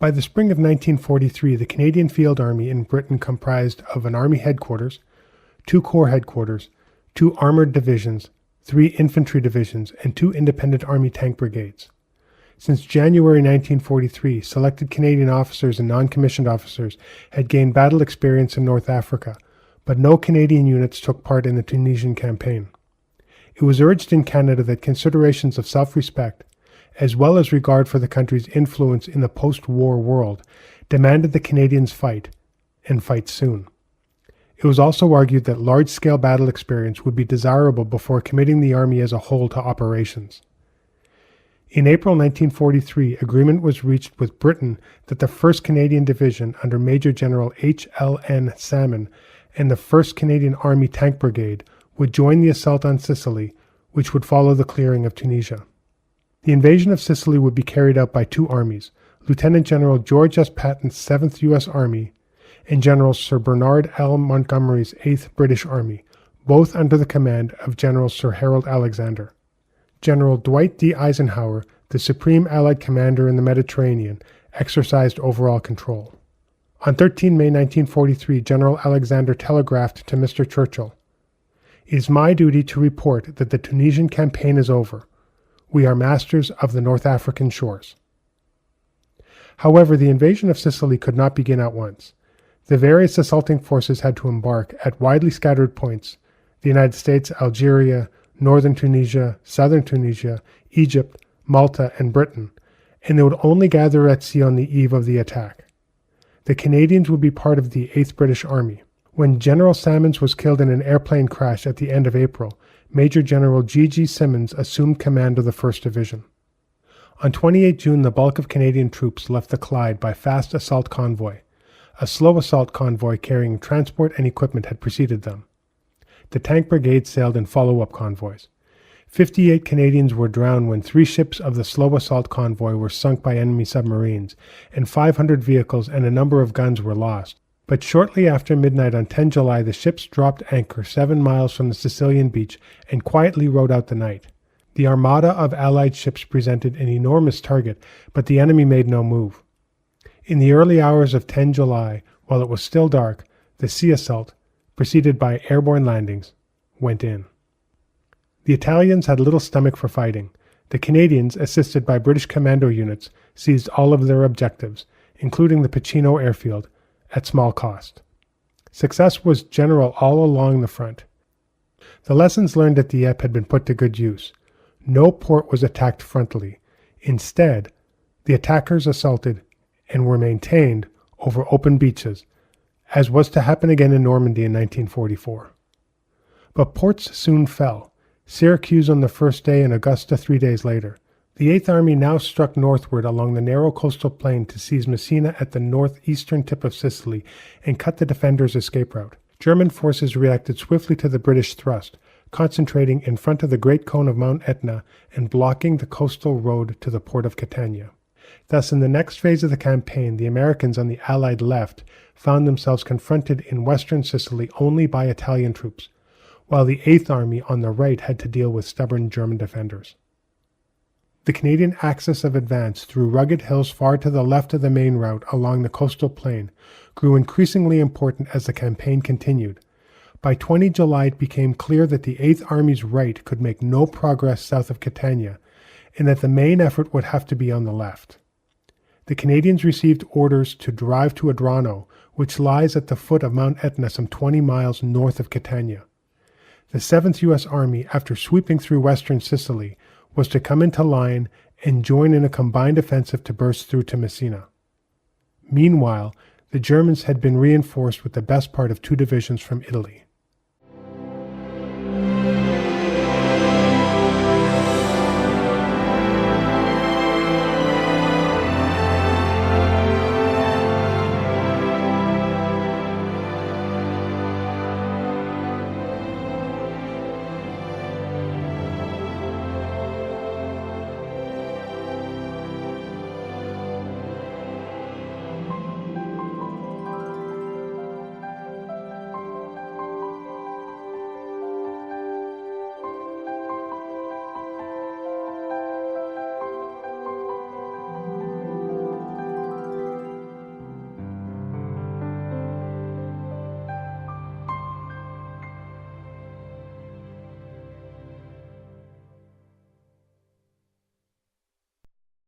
By the spring of 1943, the Canadian Field Army in Britain comprised of an Army headquarters, 2 Corps headquarters, 2 armored divisions, 3 infantry divisions, and 2 independent Army tank brigades. Since January 1943, selected Canadian officers and non-commissioned officers had gained battle experience in North Africa, but no Canadian units took part in the Tunisian campaign. It was urged in Canada that considerations of self-respect, as well as regard for the country's influence in the post-war world, demanded the Canadians fight, and fight soon. It was also argued that large-scale battle experience would be desirable before committing the Army as a whole to operations. In April 1943, agreement was reached with Britain that the 1st Canadian Division under Major General H.L.N. Salmon and the 1st Canadian Army Tank Brigade would join the assault on Sicily, which would follow the clearing of Tunisia. The invasion of Sicily would be carried out by 2 armies, Lieutenant General George S. Patton's 7th U.S. Army and General Sir Bernard L. Montgomery's 8th British Army, both under the command of General Sir Harold Alexander. General Dwight D. Eisenhower, the supreme Allied commander in the Mediterranean, exercised overall control. On 13 May 1943, General Alexander telegraphed to Mr. Churchill, "It is my duty to report that the Tunisian campaign is over. We are masters of the North African shores." However, the invasion of Sicily could not begin at once. The various assaulting forces had to embark at widely scattered points: the United States, Algeria, northern Tunisia, southern Tunisia, Egypt, Malta, and Britain, and they would only gather at sea on the eve of the attack. The Canadians would be part of the 8th British Army. When General Simonds was killed in an airplane crash at the end of April, Major General G.G. Simonds assumed command of the 1st Division. On 28 June, the bulk of Canadian troops left the Clyde by fast assault convoy. A slow assault convoy carrying transport and equipment had preceded them. The tank brigade sailed in follow-up convoys. 58 Canadians were drowned when 3 ships of the slow assault convoy were sunk by enemy submarines, and 500 vehicles and a number of guns were lost. But shortly after midnight on 10 July, the ships dropped anchor 7 miles from the Sicilian beach and quietly rode out the night. The armada of Allied ships presented an enormous target, but the enemy made no move. In the early hours of 10 July, while it was still dark, the sea assault, preceded by airborne landings, went in. The Italians had little stomach for fighting. The Canadians, assisted by British commando units, seized all of their objectives, including the Piceno airfield, at small cost. Success was general all along the front. The lessons learned at Dieppe had been put to good use. No port was attacked frontally. Instead, the attackers assaulted and were maintained over open beaches, as was to happen again in Normandy in 1944. But ports soon fell. Syracuse on the first day and Augusta 3 days later. The 8th Army now struck northward along the narrow coastal plain to seize Messina at the northeastern tip of Sicily and cut the defenders' escape route. German forces reacted swiftly to the British thrust, concentrating in front of the Great Cone of Mount Etna and blocking the coastal road to the port of Catania. Thus, in the next phase of the campaign, the Americans on the Allied left found themselves confronted in western Sicily only by Italian troops, while the 8th Army on the right had to deal with stubborn German defenders. The Canadian axis of advance through rugged hills far to the left of the main route along the coastal plain grew increasingly important as the campaign continued. By 20 July, it became clear that the 8th Army's right could make no progress south of Catania, and that the main effort would have to be on the left. The Canadians received orders to drive to Adrano, which lies at the foot of Mount Etna some 20 miles north of Catania. The 7th U.S. Army, after sweeping through western Sicily, was to come into line and join in a combined offensive to burst through to Messina. Meanwhile, the Germans had been reinforced with the best part of 2 divisions from Italy.